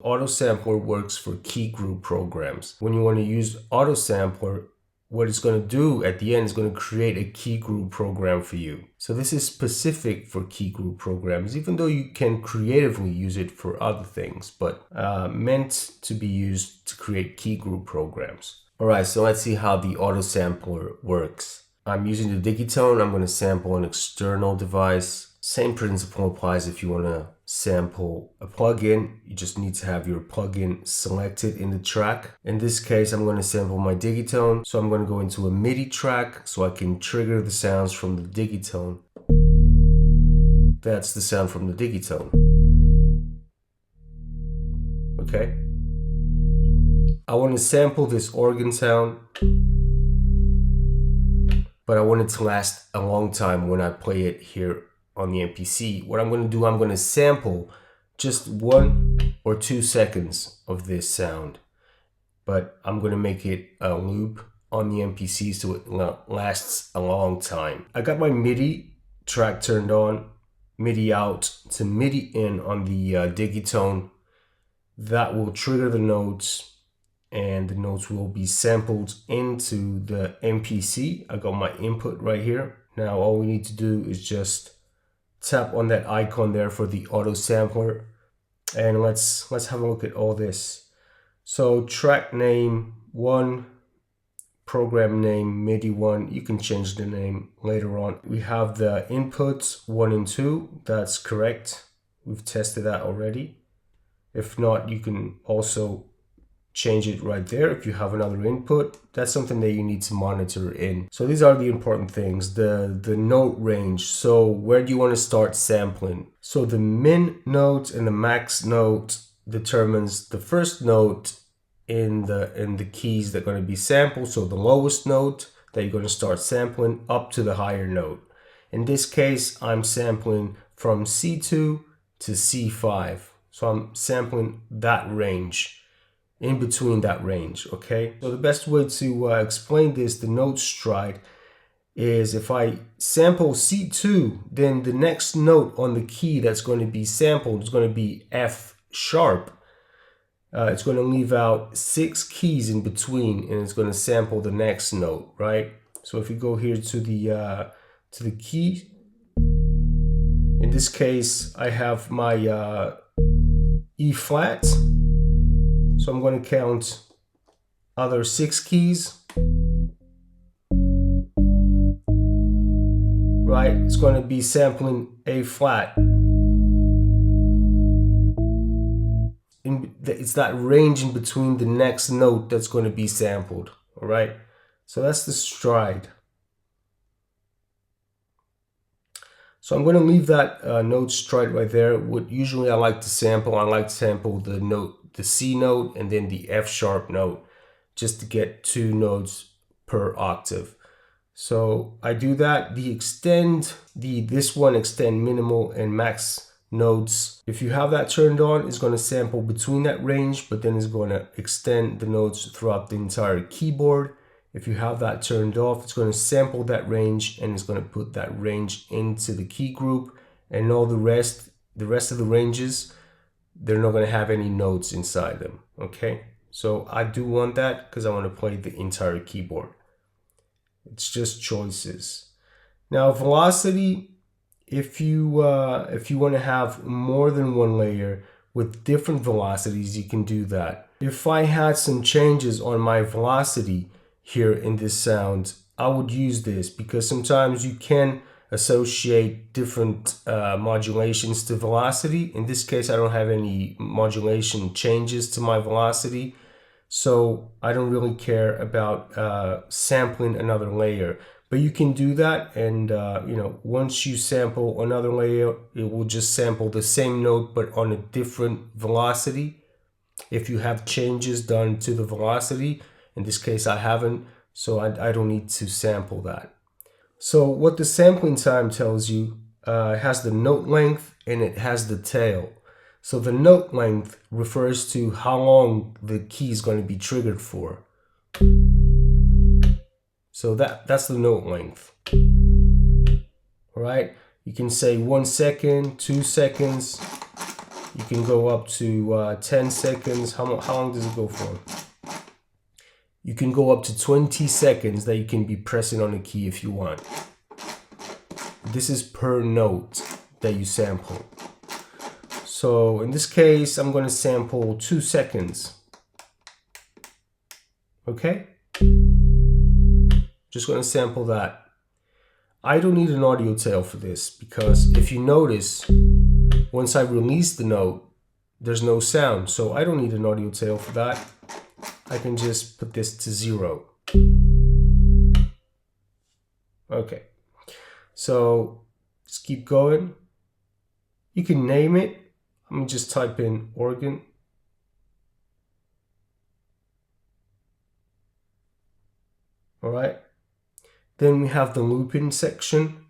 auto sampler works for Keygroup programs. When you want to use auto sampler, what it's going to do at the end is going to create a Keygroup program for you. So this is specific for Keygroup programs, even though you can creatively use it for other things, but meant to be used to create Keygroup programs. All right, so let's see how the auto sampler works. I'm using the Digitone. I'm going to sample an external device. Same principle applies if you want to sample a plugin. You just need to have your plugin selected in the track. In this case, I'm going to sample my Digitone. So I'm going to go into a MIDI track so I can trigger the sounds from the Digitone. That's the sound from the Digitone. Okay. I want to sample this organ sound, but I want it to last a long time when I play it here on the MPC. What I'm going to do, I'm going to sample just 1 or 2 seconds of this sound, but I'm going to make it a loop on the MPC so it lasts a long time. I got my MIDI track turned on, MIDI out to MIDI in on the Digitone. That will trigger the notes, and the notes will be sampled into the MPC. I got my input right here. Now all we need to do is just tap on that icon there for the auto sampler, and let's have a look at all this. So track name 1, program name MIDI 1, you can change the name later on. We have the inputs 1 and 2, that's correct. We've tested that already. If not, you can also change it right there. If you have another input, that's something that you need to monitor in. So these are the important things, the note range. So where do you want to start sampling? So the min note and the max note determines the first note in the keys that are going to be sampled. So the lowest note that you're going to start sampling up to the higher note. In this case, I'm sampling from C2 to C5. So I'm sampling that range, in between that range, okay? So the best way to explain this, the note stride, is if I sample C2, then the next note on the key that's going to be sampled is going to be F sharp. It's going to leave out 6 keys in between, and it's going to sample the next note, right? So if you go here to the key, in this case, I have my E flat. So I'm going to count other 6 keys, right? It's going to be sampling A flat. It's that range in between the next note that's going to be sampled, all right? So that's the stride. So I'm going to leave that note stride right there. What usually I like to sample the note, the C note, and then the F sharp note, just to get 2 notes per octave. So I do that. This one extend minimal and max notes. If you have that turned on, it's going to sample between that range, but then it's going to extend the notes throughout the entire keyboard. If you have that turned off, it's going to sample that range, and it's going to put that range into the key group, and all the rest of the ranges, they're not going to have any notes inside them, okay? So I do want that because I want to play the entire keyboard. It's just choices. Now velocity, if you want to have more than one layer with different velocities, you can do that. If I had some changes on my velocity here in this sound, I would use this, because sometimes you can associate different modulations to velocity. In this case, I don't have any modulation changes to my velocity, so I don't really care about sampling another layer. But you can do that, and once you sample another layer, it will just sample the same note but on a different velocity. If you have changes done to the velocity, in this case I haven't, so I don't need to sample that. So what the sampling time tells you, it has the note length and it has the tail. So the note length refers to how long the key is going to be triggered for. So that's the note length. All right, you can say 1 second, 2 seconds. You can go up to 10 seconds. How long does it go for? You can go up to 20 seconds that you can be pressing on a key if you want. This is per note that you sample. So in this case, I'm going to sample 2 seconds. Okay? Just going to sample that. I don't need an audio tail for this because if you notice, once I release the note, there's no sound. So I don't need an audio tail for that. I can just put this to 0. Okay. So let's keep going. You can name it. I'm going to just type in organ. All right. Then we have the looping section.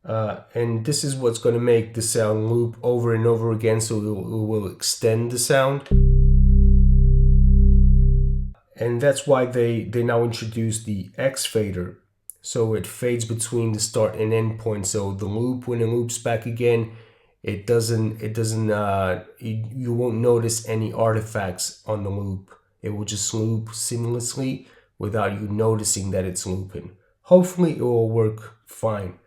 And this is what's going to make the sound loop over and over again, so it will extend the sound. And that's why they now introduce the X fader. So it fades between the start and end point. So the loop, when it loops back again, you won't notice any artifacts on the loop. It will just loop seamlessly without you noticing that it's looping. Hopefully it will work fine.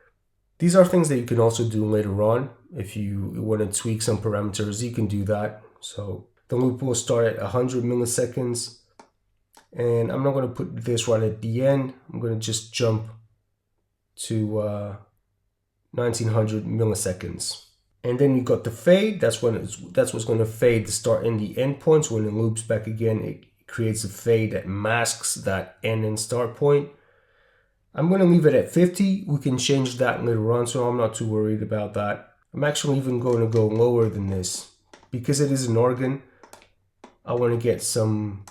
These are things that you can also do later on. If you want to tweak some parameters, you can do that. So the loop will start at 100 milliseconds. And I'm not going to put this right at the end. I'm going to just jump to 1900 milliseconds. And then you got the fade. That's what's going to fade the start and the end points. When it loops back again, it creates a fade that masks that end and start point. I'm going to leave it at 50. We can change that later on, so I'm not too worried about that. I'm actually even going to go lower than this. Because it is an organ, I want to get some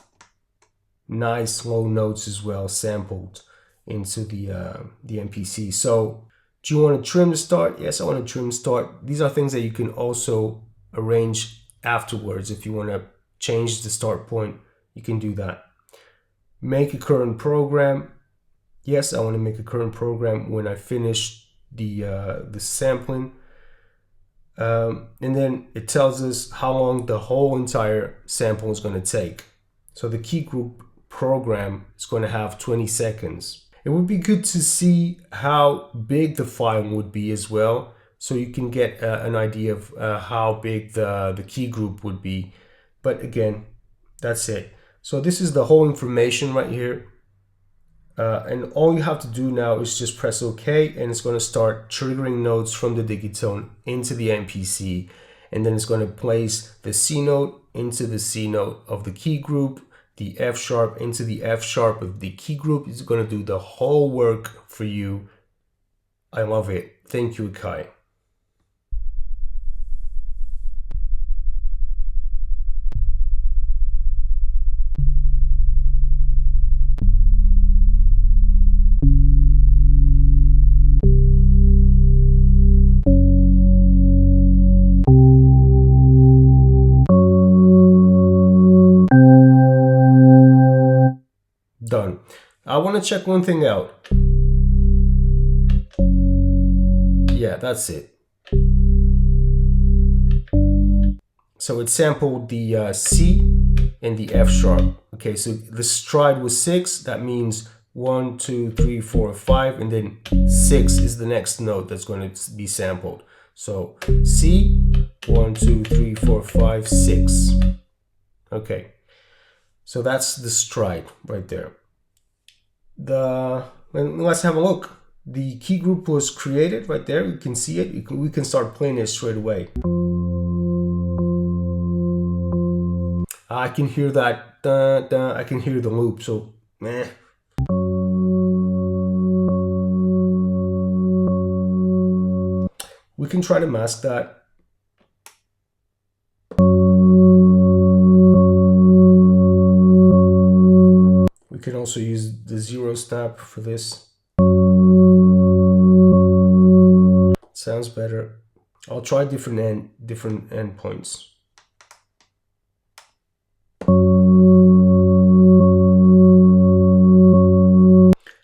nice low notes as well sampled into the MPC. So do you want to trim the start? Yes, I want to trim start. These are things that you can also arrange afterwards. If you want to change the start point, you can do that. Make a current program. Yes, I want to make a current program when I finish the sampling. And then it tells us how long the whole entire sample is going to take. So the Keygroup program is going to have 20 seconds. It would be good to see how big the file would be as well, so you can get an idea of how big the Keygroup would be. But again, that's it. So this is the whole information right here. And all you have to do now is just press OK, and it's going to start triggering notes from the Digitone into the MPC. And then it's going to place the C note into the C note of the Keygroup, the F sharp into the F sharp of the Keygroup. It's going to do the whole work for you. I love it. Thank you, Akai. Done. I want to check one thing out. Yeah, that's it. So it sampled the C and the F sharp. Okay, so the stride was 6. That means 1, 2, 3, 4, 5, and then 6 is the next note that's going to be sampled. So C, 1, 2, 3, 4, 5, 6. Okay. So that's the stride right there. Let's have a look. The Keygroup was created right there. You can see it. We can start playing it straight away. I can hear that. I can hear the loop. So, meh. We can try to mask that. We can also use the 0 snap for this. Sounds better. I'll try different endpoints.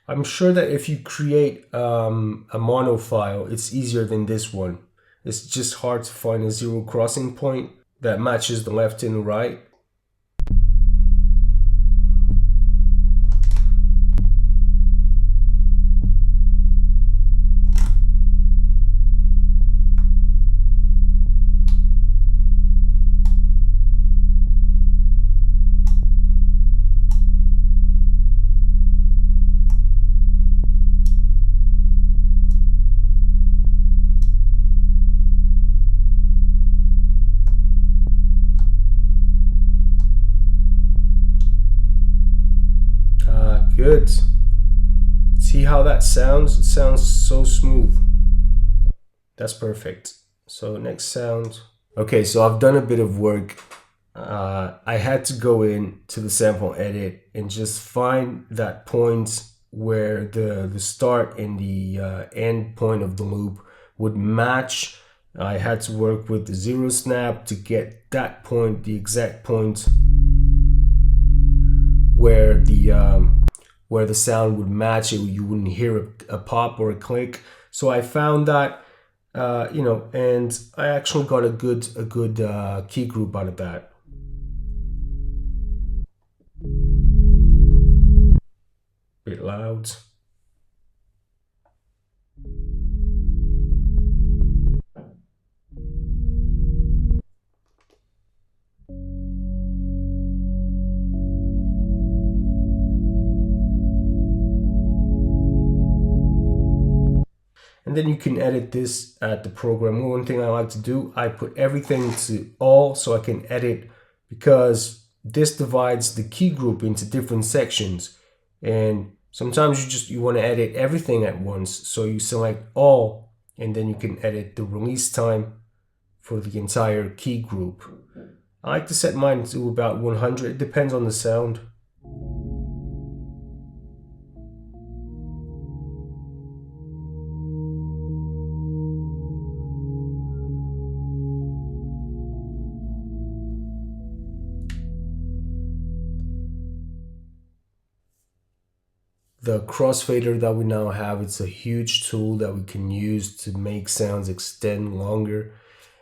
I'm sure that if you create a mono file, it's easier than this one. It's just hard to find a zero crossing point that matches the left and the right. Good. See how that sounds? It sounds so smooth. That's perfect. So next sound. Okay, so I've done a bit of work. I had to go in to the sample edit and just find that point where the start and the end point of the loop would match. I had to work with the zero snap to get that point, the exact point where the sound would match it. You wouldn't hear a pop or a click. So I found that, and I actually got a good key group out of that. Bit loud. And then you can edit this at the program. One thing I like to do, I put everything to all so I can edit, because this divides the key group into different sections. And sometimes you want to edit everything at once. So you select all, and then you can edit the release time for the entire key group. I like to set mine to about 100. It depends on the sound. The crossfader that we now have, it's a huge tool that we can use to make sounds extend longer.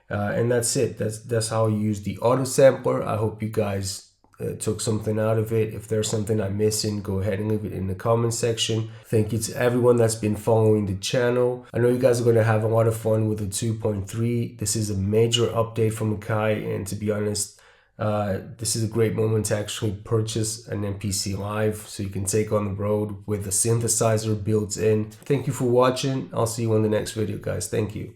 And that's it. That's how you use the auto sampler. I hope you guys took something out of it. If there's something I'm missing, go ahead and leave it in the comment section. Thank you to everyone that's been following the channel. I know you guys are going to have a lot of fun with the 2.3. This is a major update from Akai, and to be honest, this is a great moment to actually purchase an MPC Live so you can take on the road with a synthesizer built in. Thank you for watching. I'll see you on the next video, guys. Thank you.